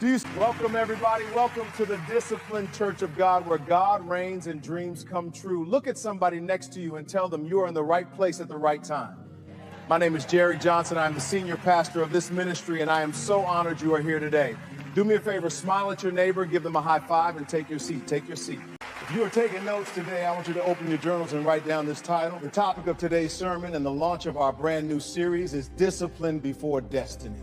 Welcome, everybody. Welcome to the Disciplined Church of God, where God reigns and dreams come true. Look at somebody next to you and tell them you are in the right place at the right time. My name is Jerry Johnson. I'm the senior pastor of this ministry, and I am so honored you are here today. Do me a favor, smile at your neighbor, give them a high five, and take your seat. Take your seat. If you are taking notes today, I want you to open your journals and write down this title. The topic of today's sermon and the launch of our brand new series is Discipline Before Destiny.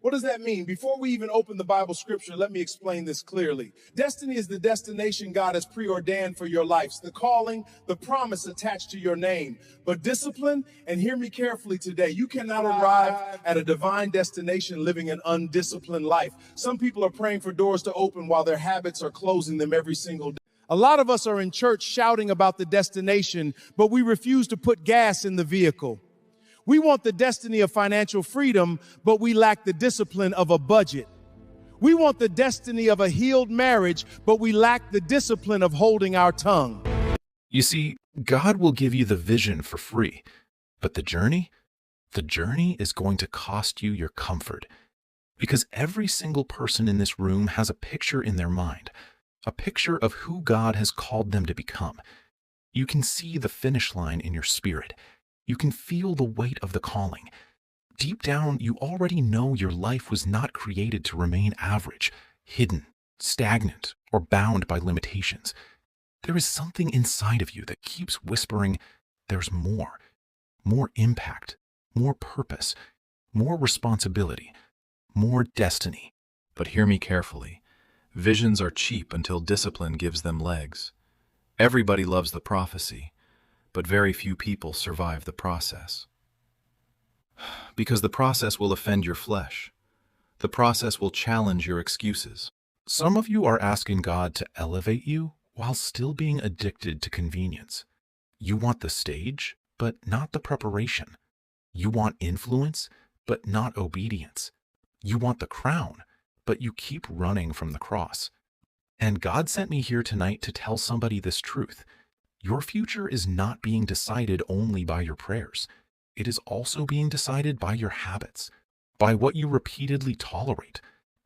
What does that mean? Before we even open the Bible scripture, let me explain this clearly. Destiny is the destination God has preordained for your lives, the calling, the promise attached to your name. But discipline, and hear me carefully today, you cannot arrive at a divine destination living an undisciplined life. Some people are praying for doors to open while their habits are closing them every single day. A lot of us are in church shouting about the destination, but we refuse to put gas in the vehicle. We want the destiny of financial freedom, but we lack the discipline of a budget. We want the destiny of a healed marriage, but we lack the discipline of holding our tongue. You see, God will give you the vision for free, but the journey is going to cost you your comfort. Because every single person in this room has a picture in their mind, a picture of who God has called them to become. You can see the finish line in your spirit. You can feel the weight of the calling. Deep down, you already know your life was not created to remain average, hidden, stagnant, or bound by limitations. There is something inside of you that keeps whispering, there's more impact, more purpose, more responsibility, more destiny. But hear me carefully. Visions are cheap until discipline gives them legs. Everybody loves the prophecy, but very few people survive the process. Because the process will offend your flesh. The process will challenge your excuses. Some of you are asking God to elevate you while still being addicted to convenience. You want the stage, but not the preparation. You want influence, but not obedience. You want the crown, but you keep running from the cross. And God sent me here tonight to tell somebody this truth. Your future is not being decided only by your prayers. It is also being decided by your habits, by what you repeatedly tolerate,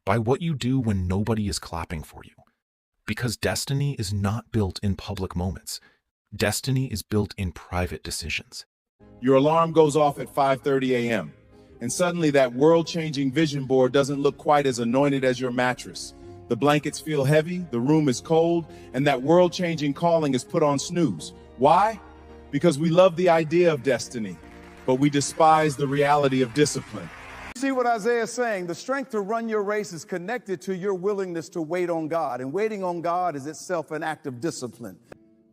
by what you do when nobody is clapping for you. Because destiny is not built in public moments. Destiny is built in private decisions. Your alarm goes off at 5:30 a.m. and suddenly that world-changing vision board doesn't look quite as anointed as your mattress. The blankets feel heavy, the room is cold, and that world-changing calling is put on snooze. Why? Because we love the idea of destiny, but we despise the reality of discipline. See what Isaiah is saying? The strength to run your race is connected to your willingness to wait on God, and waiting on God is itself an act of discipline.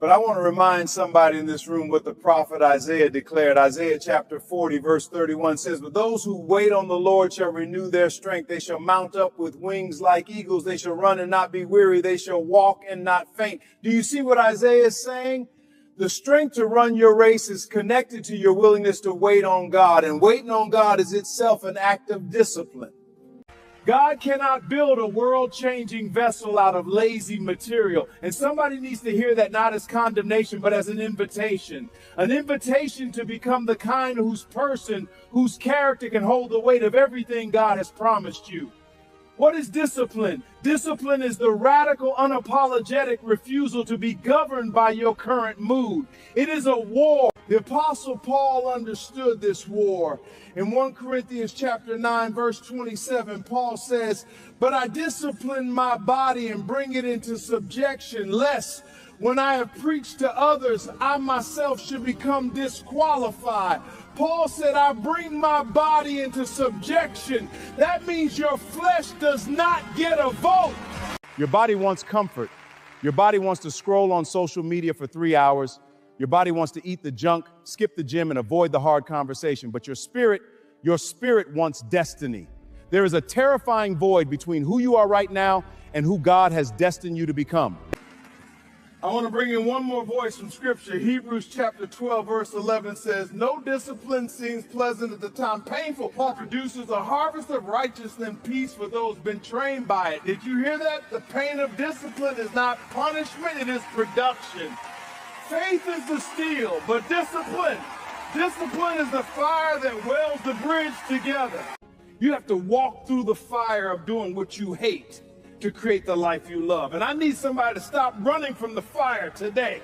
But I want to remind somebody in this room what the prophet Isaiah declared. Isaiah chapter 40, verse 31 says, "But those who wait on the Lord shall renew their strength. They shall mount up with wings like eagles. They shall run and not be weary. They shall walk and not faint." Do you see what Isaiah is saying? The strength to run your race is connected to your willingness to wait on God. And waiting on God is itself an act of discipline. God cannot build a world-changing vessel out of lazy material. And somebody needs to hear that not as condemnation, but as an invitation. An invitation to become the kind whose person, whose character can hold the weight of everything God has promised you. What is discipline? Discipline is the radical, unapologetic refusal to be governed by your current mood. It is a war. The Apostle Paul understood this war. In 1 Corinthians chapter 9, verse 27, Paul says, "But I discipline my body and bring it into subjection, lest when I have preached to others, I myself should become disqualified." Paul said, "I bring my body into subjection." That means your flesh does not get a vote. Your body wants comfort. Your body wants to scroll on social media for 3 hours. Your body wants to eat the junk, skip the gym, and avoid the hard conversation. But your spirit wants destiny. There is a terrifying void between who you are right now and who God has destined you to become. I want to bring in one more voice from Scripture. Hebrews chapter 12, verse 11 says, "No discipline seems pleasant at the time, painful, but produces a harvest of righteousness and peace for those been trained by it." Did you hear that? The pain of discipline is not punishment, it is production. Faith is the steel, but discipline is the fire that welds the bridge together. You have to walk through the fire of doing what you hate to create the life you love. And I need somebody to stop running from the fire today.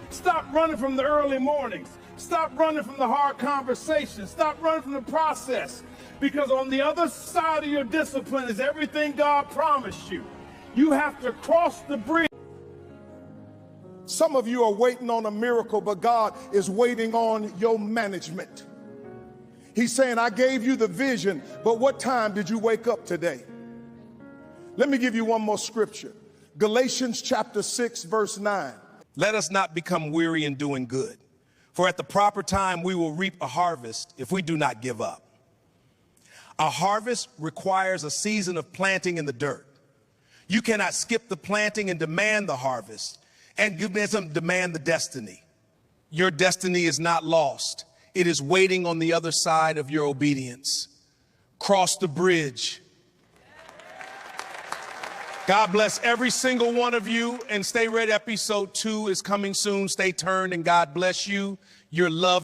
Stop running from the early mornings. Stop running from the hard conversations. Stop running from the process. Because on the other side of your discipline is everything God promised you. You have to cross the bridge. Some of you are waiting on a miracle, but God is waiting on your management. He's saying, I gave you the vision, but what time did you wake up today? Let me give you one more scripture. Galatians chapter 6, verse 9. Let us not become weary in doing good, for at the proper time we will reap a harvest if we do not give up. A harvest requires a season of planting in the dirt. You cannot skip the planting and demand the harvest, and you demand the destiny. Your destiny is not lost. It is waiting on the other side of your obedience. Cross the bridge. God bless every single one of you, and stay ready. Episode 2 is coming soon. Stay tuned, and God bless you. Your love.